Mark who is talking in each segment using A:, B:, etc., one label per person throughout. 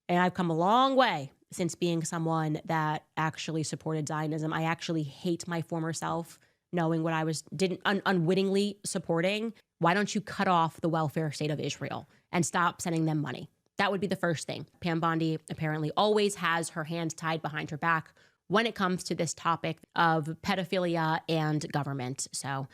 A: And I've come a long way since being someone that actually supported Zionism. I actually hate my former self, knowing what I was unwittingly supporting. Why don't you cut off the welfare state of Israel and stop sending them money? That would be the first thing. Pam Bondi apparently always has her hands tied behind her back when it comes to this topic of pedophilia and government. So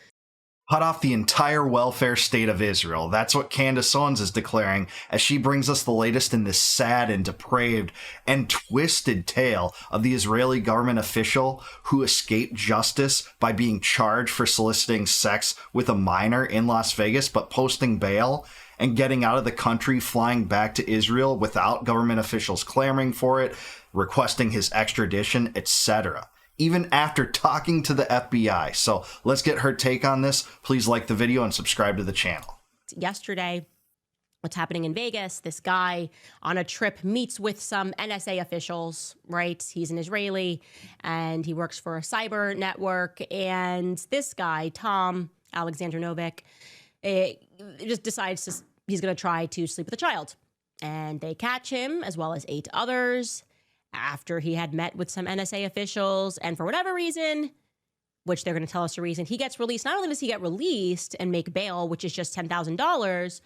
B: cut off the entire welfare state of Israel. That's what Candace Owens is declaring as she brings us the latest in this sad and depraved and twisted tale of the Israeli government official who escaped justice by being charged for soliciting sex with a minor in Las Vegas, but posting bail and getting out of the country, flying back to Israel without government officials clamoring for it, requesting his extradition, etc. Even after talking to the FBI. So let's get her take on this. Please like the video and subscribe to the channel.
A: Yesterday, what's happening in Vegas, this guy on a trip meets with some NSA officials, right? He's an Israeli and he works for a cyber network. And this guy, Tom Alexander Novik, just decides he's going to try to sleep with a child. And they catch him, as well as 8 others, after he had met with some NSA officials. And for whatever reason, which they're going to tell us the reason, he gets released. Not only does he get released and make bail, which is just $10,000,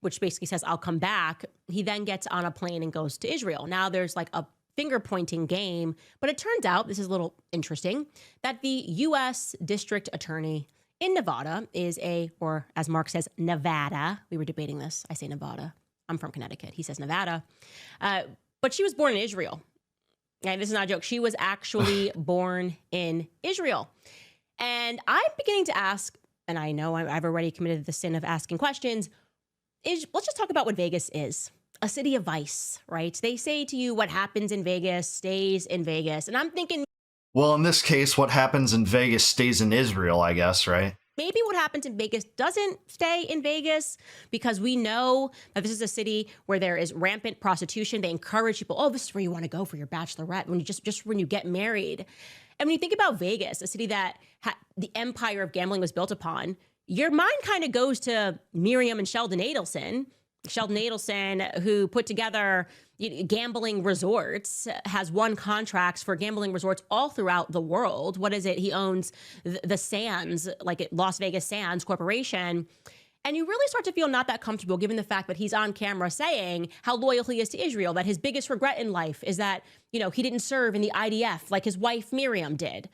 A: which basically says, I'll come back, he then gets on a plane and goes to Israel. Now there's like a finger-pointing game, but it turns out, this is a little interesting, that the U.S. District Attorney in Nevada is or as Mark says, Nevada. We were debating this. I say Nevada. I'm from Connecticut. He says Nevada. But she was born in Israel. And this is not a joke. She was actually born in Israel. And I'm beginning to ask, and I know I've already committed the sin of asking questions, let's just talk about what Vegas is. A city of vice, right? They say to you, what happens in Vegas stays in Vegas. And I'm thinking,
B: well, in this case, what happens in Vegas stays in Israel, I guess, right?
A: maybe what happens in Vegas doesn't stay in Vegas, because we know that this is a city where there is rampant prostitution. They encourage people, oh, this is where you want to go for your bachelorette, when you just when you get married. And when you think about Vegas, a city that the empire of gambling was built upon, your mind kind of goes to Miriam and Sheldon Adelson. Sheldon Adelson, who put together gambling resorts, has won contracts for gambling resorts all throughout the world. What is it? He owns the Sands, like Las Vegas Sands Corporation. And you really start to feel not that comfortable, given the fact that he's on camera saying how loyal he is to Israel, that his biggest regret in life is that, he didn't serve in the IDF like his wife Miriam did.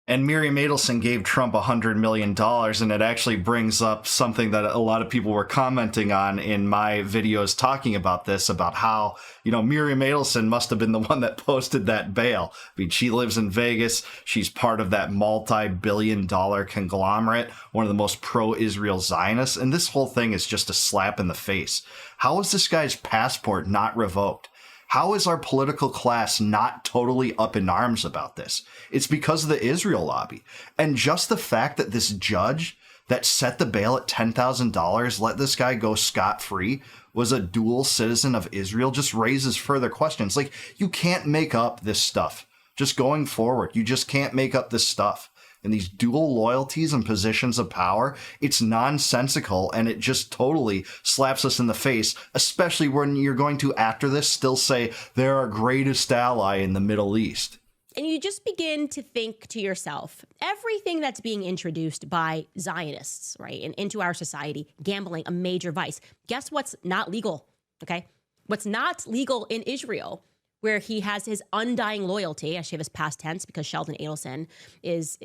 B: And Miriam Adelson gave Trump $100 million, and it actually brings up something that a lot of people were commenting on in my videos talking about this, about how, Miriam Adelson must have been the one that posted that bail. I mean, she lives in Vegas. She's part of that multi-billion-dollar conglomerate, one of the most pro-Israel Zionists, and this whole thing is just a slap in the face. How is this guy's passport not revoked? How is our political class not totally up in arms about this? It's because of the Israel lobby. And just the fact that this judge that set the bail at $10,000, let this guy go scot-free, was a dual citizen of Israel, just raises further questions. Like, you can't make up this stuff. Just going forward, you just can't make up this stuff. And these dual loyalties and positions of power, it's nonsensical, and it just totally slaps us in the face, especially when you're going to, after this, still say they're our greatest ally in the Middle East.
A: And you just begin to think to yourself, everything that's being introduced by Zionists, right, and into our society, gambling, a major vice. Guess what's not legal, okay? What's not legal in Israel, where he has his undying loyalty. I should have his past tense because Sheldon Adelson is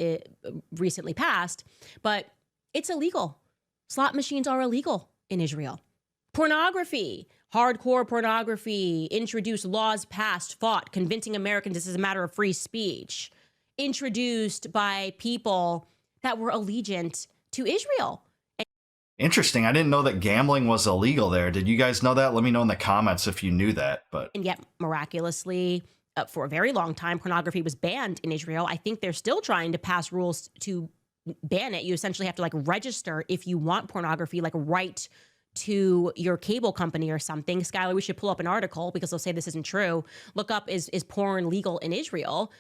A: recently passed, but it's illegal. Slot machines are illegal in Israel. Pornography, hardcore pornography, introduced, laws passed, fought, convincing Americans this is a matter of free speech, introduced by people that were allegiant to Israel.
B: Interesting. I didn't know that gambling was illegal there. Did you guys know that? Let me know in the comments if you knew that.
A: And yet, miraculously, for a very long time, pornography was banned in Israel. I think they're still trying to pass rules to ban it. You essentially have to register if you want pornography, write to your cable company or something. Skylar, we should pull up an article because they'll say this isn't true. Look up, is porn legal in Israel?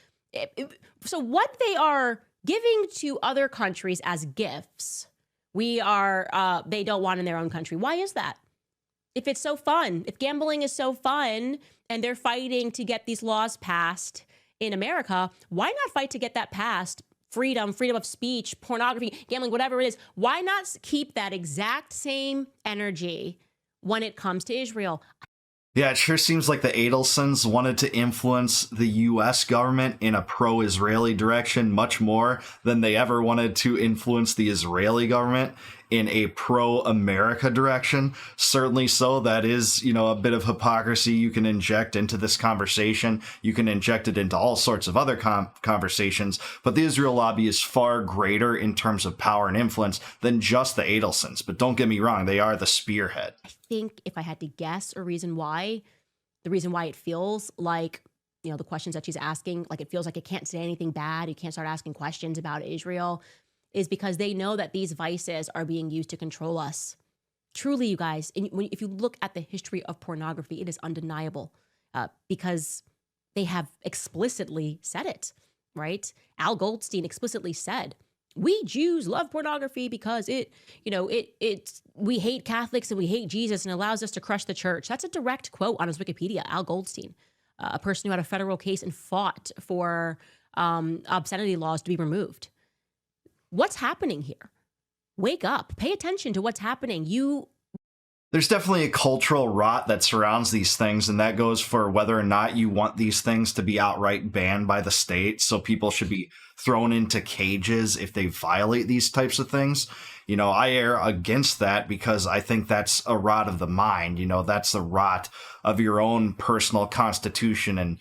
A: So what they are giving to other countries as gifts, they don't want in their own country. Why is that? If it's so fun, if gambling is so fun and they're fighting to get these laws passed in America, why not fight to get that passed? Freedom of speech, pornography, gambling, whatever it is. Why not keep that exact same energy when it comes to Israel?
B: Yeah, it sure seems like the Adelsons wanted to influence the U.S. government in a pro-Israeli direction much more than they ever wanted to influence the Israeli government in a pro-America direction. Certainly so. That is, a bit of hypocrisy you can inject into this conversation. You can inject it into all sorts of other conversations. But the Israel lobby is far greater in terms of power and influence than just the Adelsons. But don't get me wrong, they are the spearhead.
A: I think if I had to guess the reason why it feels like, the questions that she's asking, like it feels like it can't say anything bad, you can't start asking questions about Israel, is because they know that these vices are being used to control us. Truly, you guys, if you look at the history of pornography, it is undeniable because they have explicitly said it, right? Al Goldstein explicitly said, we Jews love pornography because we hate Catholics and we hate Jesus and allows us to crush the church. That's a direct quote on his Wikipedia, Al Goldstein, a person who had a federal case and fought for obscenity laws to be removed. What's happening here? Wake up, pay attention to what's happening.
B: There's definitely a cultural rot that surrounds these things, and that goes for whether or not you want these things to be outright banned by the state. So people should be thrown into cages if they violate these types of things. I err against that because I think that's a rot of the mind. That's the rot of your own personal constitution and,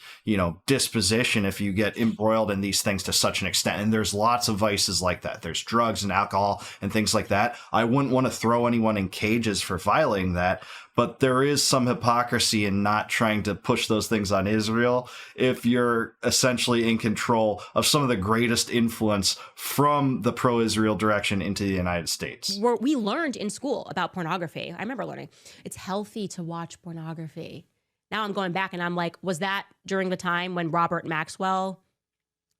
B: disposition if you get embroiled in these things to such an extent. And there's lots of vices like that. There's drugs and alcohol and things like that. I wouldn't want to throw anyone in cages for violating that. But there is some hypocrisy in not trying to push those things on Israel if you're essentially in control of some of the greatest influence from the pro-Israel direction into the United States.
A: We learned in school about pornography. I remember learning it's healthy to watch pornography. Now I'm going back and I'm like, was that during the time when Robert Maxwell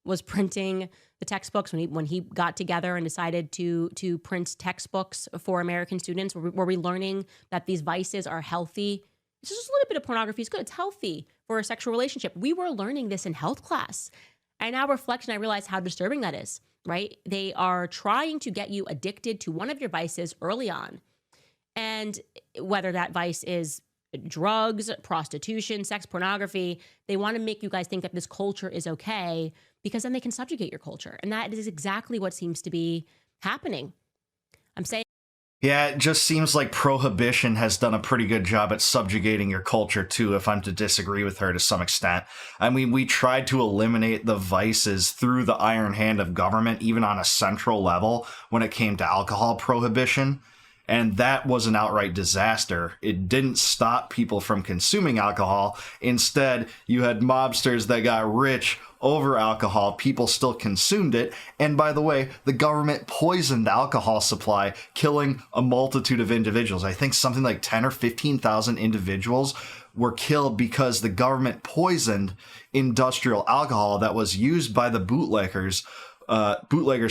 A: was printing the textbooks, when he got together and decided to print textbooks for American students? Were we learning that these vices are healthy? It's just a little bit of pornography is good. It's healthy for a sexual relationship. We were learning this in health class. I now reflect and I realize how disturbing that is, right? They are trying to get you addicted to one of your vices early on. And whether that vice is drugs, prostitution, sex, pornography, they want to make you guys think that this culture is okay because then they can subjugate your culture. And that is exactly what seems to be happening. I'm saying.
B: Yeah, it just seems like Prohibition has done a pretty good job at subjugating your culture, too, if I'm to disagree with her to some extent. I mean, we tried to eliminate the vices through the iron hand of government, even on a central level, when it came to alcohol prohibition. And that was an outright disaster. It didn't stop people from consuming alcohol. Instead, you had mobsters that got rich over alcohol. People still consumed it. And by the way, the government poisoned the alcohol supply, killing a multitude of individuals. I think something like 10 or 15,000 individuals were killed because the government poisoned industrial alcohol that was used by the bootleggers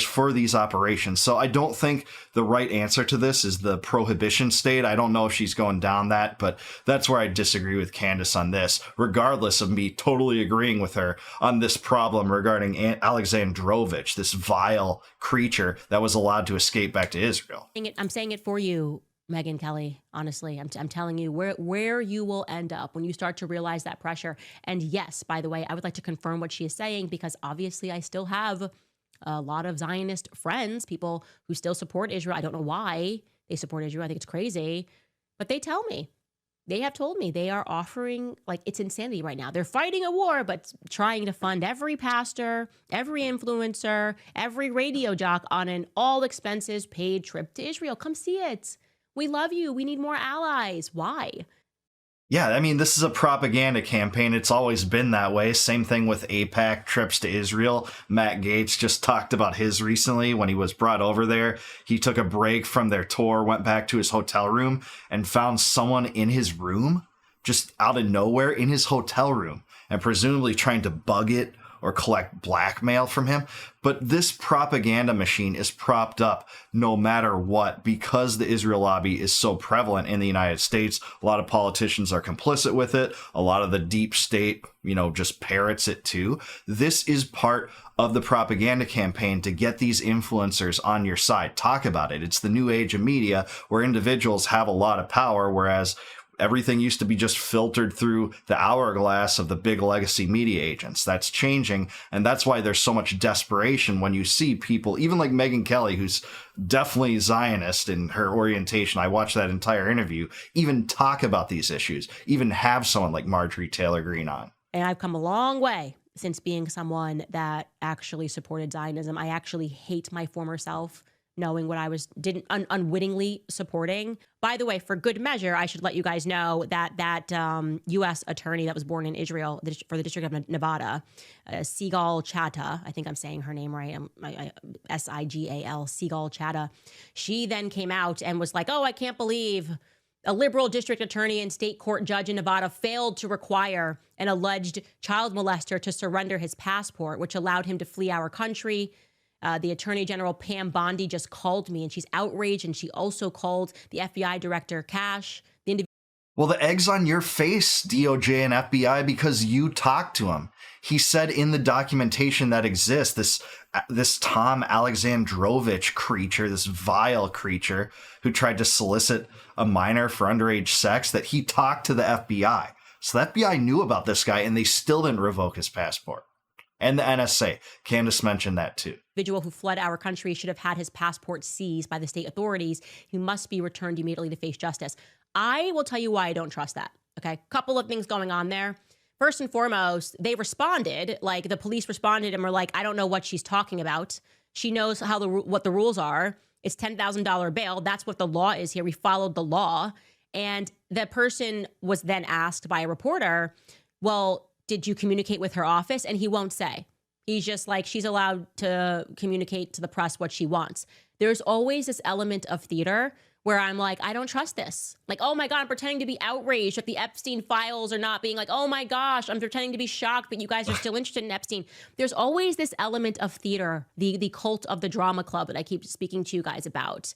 B: for these operations. So I don't think the right answer to this is the prohibition state. I don't know if she's going down that, but that's where I disagree with Candace on this, regardless of me totally agreeing with her on this problem regarding Alexandrovich, this vile creature that was allowed to escape back to Israel.
A: I'm saying it for you, Megyn Kelly. Honestly, I'm telling you where you will end up when you start to realize that pressure. And yes, by the way, I would like to confirm what she is saying because obviously I still have a lot of Zionist friends, people who still support Israel. I don't know why they support Israel. I think it's crazy. But they have told me they are offering, like, it's insanity right now. They're fighting a war, but trying to fund every pastor, every influencer, every radio jock on an all expenses paid trip to Israel. Come see it. We love you. We need more allies. Why?
B: Yeah, I mean, this is a propaganda campaign. It's always been that way. Same thing with AIPAC trips to Israel. Matt Gaetz just talked about his recently when he was brought over there. He took a break from their tour, went back to his hotel room, and found someone in his room, just out of nowhere in his hotel room, and presumably trying to bug it or collect blackmail from him. But this propaganda machine is propped up no matter what because the Israel lobby is so prevalent in the United States. A lot of politicians are complicit with it. A lot of the deep state, just parrots it too. This is part of the propaganda campaign to get these influencers on your side. Talk about it. It's the new age of media where individuals have a lot of power, whereas everything used to be just filtered through the hourglass of the big legacy media agents. That's changing. And that's why there's so much desperation when you see people, even like Megyn Kelly, who's definitely Zionist in her orientation. I watched that entire interview, even talk about these issues, even have someone like Marjorie Taylor Greene on.
A: And I've come a long way since being someone that actually supported Zionism. I actually hate my former self, knowing what I didn't unwittingly supporting. By the way, for good measure, I should let you guys know that U.S. attorney that was born in Israel for the District of Nevada, Sigal Chattah, I think I'm saying her name right, Sigal, Sigal Chattah, she then came out and was like, oh, I can't believe a liberal district attorney and state court judge in Nevada failed to require an alleged child molester to surrender his passport, which allowed him to flee our country. The Attorney General Pam Bondi just called me and she's outraged, and she also called the FBI Director Cash.
B: Well, the egg's on your face, DOJ and FBI, because you talked to him. He said in the documentation that exists, this Tom Alexandrovich creature, this vile creature who tried to solicit a minor for underage sex, that he talked to the FBI. So the FBI knew about this guy and they still didn't revoke his passport. And the NSA. Candace mentioned that too.
A: Individual who fled our country should have had his passport seized by the state authorities. He must be returned immediately to face justice. I will tell you why I don't trust that. Okay, couple of things going on there. First and foremost, they responded, like the police responded and were like, I don't know what she's talking about. She knows what the rules are. It's $10,000 bail. That's what the law is here. We followed the law. And the person was then asked by a reporter, well, did you communicate with her office? And he won't say. He's just like, she's allowed to communicate to the press what she wants. There's always this element of theater where I'm like, I don't trust this. Like, oh my God, I'm pretending to be outraged that the Epstein files are not being like, oh my gosh, I'm pretending to be shocked that you guys are still interested in Epstein. There's always this element of theater, the cult of the drama club that I keep speaking to you guys about.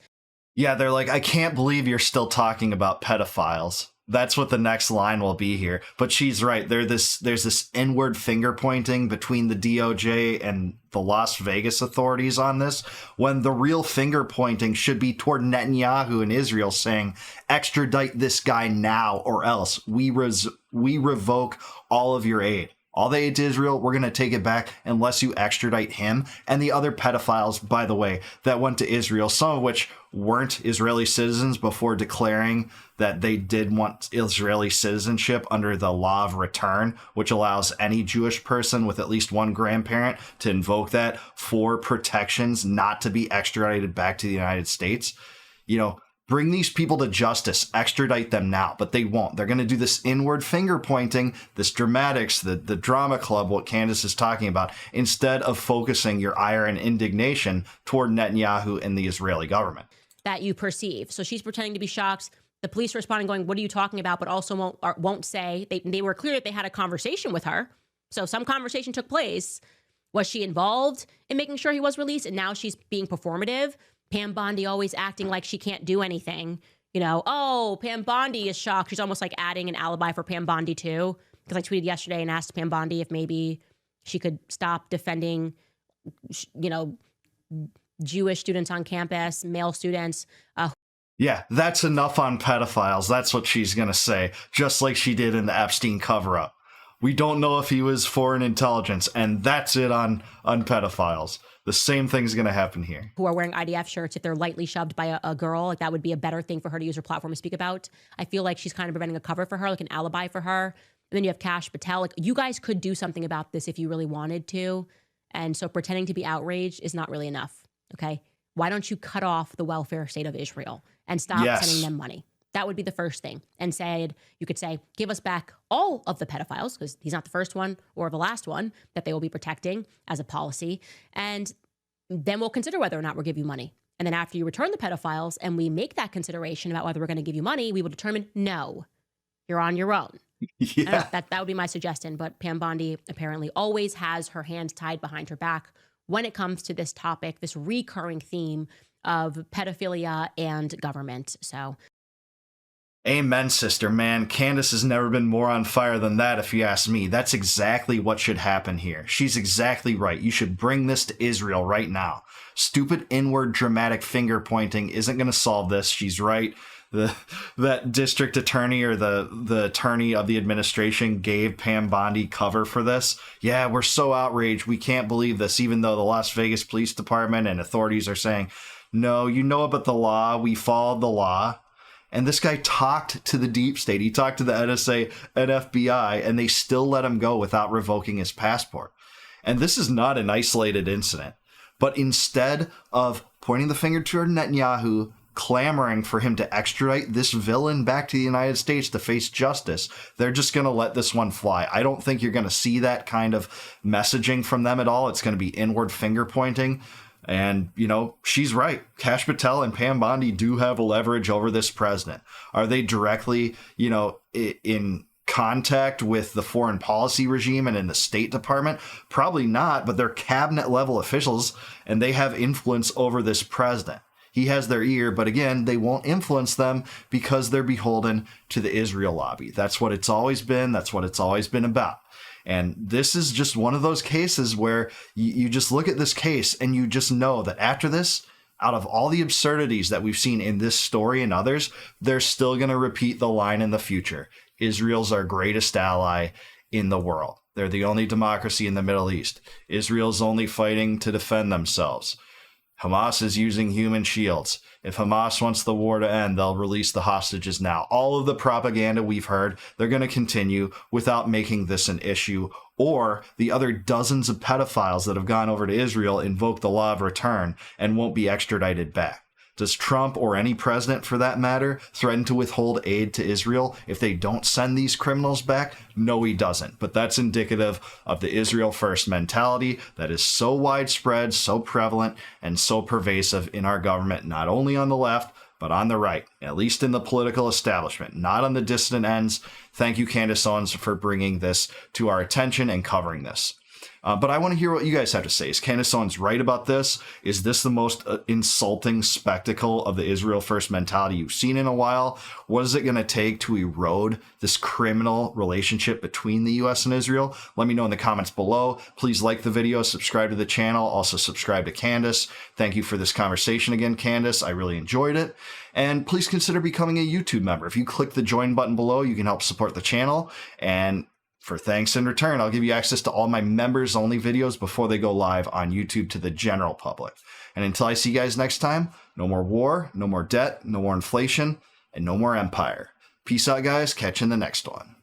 B: Yeah, they're like, I can't believe you're still talking about pedophiles. That's what the next line will be here. But she's right. There's this inward finger pointing between the DOJ and the Las Vegas authorities on this, when the real finger pointing should be toward Netanyahu and Israel, saying, extradite this guy now or else we revoke all of your aid. All the aid to Israel, we're going to take it back unless you extradite him and the other pedophiles, by the way, that went to Israel, some of which weren't Israeli citizens before declaring that they did want Israeli citizenship under the law of return, which allows any Jewish person with at least one grandparent to invoke that for protections not to be extradited back to the United States. Bring these people to justice, extradite them now, but they won't. They're going to do this inward finger pointing, this dramatics, the drama club, what Candace is talking about, instead of focusing your ire and indignation toward Netanyahu and the Israeli government.
A: That you perceive. So she's pretending to be shocked. The police responding going, what are you talking about? But also won't say. They were clear that they had a conversation with her. So some conversation took place. Was she involved in making sure he was released? And now she's being performative. Pam Bondi always acting like she can't do anything. Oh, Pam Bondi is shocked. She's almost like adding an alibi for Pam Bondi too. Because I tweeted yesterday and asked Pam Bondi if maybe she could stop defending, Jewish students on campus, male students.
B: Yeah, that's enough on pedophiles. That's what she's going to say, just like she did in the Epstein cover-up. We don't know if he was foreign intelligence, and that's it on pedophiles. The same thing's going to happen here.
A: Who are wearing IDF shirts, if they're lightly shoved by a girl, like that would be a better thing for her to use her platform to speak about. I feel like she's kind of preventing a cover for her, like an alibi for her. And then you have Kash Patel. Like, you guys could do something about this if you really wanted to. And so pretending to be outraged is not really enough. Okay. Why don't you cut off the welfare state of Israel and stop sending them money? That would be the first thing. And you could say, give us back all of the pedophiles, because he's not the first one or the last one that they will be protecting as a policy. And then we'll consider whether or not we'll give you money. And then after you return the pedophiles and we make that consideration about whether we're going to give you money, we will determine, no, you're on your own.
B: Yeah.
A: That would be my suggestion. But Pam Bondi apparently always has her hands tied behind her back when it comes to this topic, this recurring theme of pedophilia and government. So,
B: Amen, sister, man. Candace has never been more on fire than that, if you ask me. That's exactly what should happen here. She's exactly right. You should bring this to Israel right now. Stupid inward dramatic finger pointing isn't going to solve this. She's right. That district attorney or the attorney of the administration gave Pam Bondi cover for this. Yeah, we're so outraged. We can't believe this, even though the Las Vegas Police Department and authorities are saying, no, you know about the law. We followed the law. And this guy talked to the deep state. He talked to the NSA and FBI, and they still let him go without revoking his passport. And this is not an isolated incident. But instead of pointing the finger toward Netanyahu, clamoring for him to extradite this villain back to the United States to face justice, they're just going to let this one fly. I don't think you're going to see that kind of messaging from them at all. It's going to be inward finger pointing. And, you know, she's right. Kash Patel and Pam Bondi do have a leverage over this president. Are they directly, you know, in contact with the foreign policy regime and in the State Department? Probably not, but they're cabinet level officials and they have influence over this president. He has their ear, but again, they won't influence them because they're beholden to the Israel lobby. That's what it's always been. That's what it's always been about. And this is just one of those cases where you just look at this case and you just know that after this, out of all the absurdities that we've seen in this story and others, they're still going to repeat the line in the future. Israel's our greatest ally in the world. They're the only democracy in the Middle East. Israel's only fighting to defend themselves. Hamas is using human shields. If Hamas wants the war to end, they'll release the hostages now. All of the propaganda we've heard, they're going to continue without making this an issue. Or the other dozens of pedophiles that have gone over to Israel invoke the law of return and won't be extradited back. Does Trump, or any president for that matter, threaten to withhold aid to Israel if they don't send these criminals back? No, he doesn't. But that's indicative of the Israel first mentality that is so widespread, so prevalent, and so pervasive in our government, not only on the left, but on the right, at least in the political establishment, not on the dissident ends. Thank you, Candace Owens, for bringing this to our attention and covering this. But I want to hear what you guys have to say. Is Candace Owens right about this? Is this the most insulting spectacle of the Israel first mentality you've seen in a while? What is it going to take to erode this criminal relationship between the U.S. and Israel? Let me know in the comments below. Please like the video, subscribe to the channel, also subscribe to Candace. Thank you for this conversation again, Candace. I really enjoyed it. And please consider becoming a YouTube member. If you click the join button below, you can help support the channel. And for thanks in return, I'll give you access to all my members only videos before they go live on YouTube to the general public. And until I see you guys next time, no more war, no more debt, no more inflation, and no more empire. Peace out, guys. Catch you in the next one.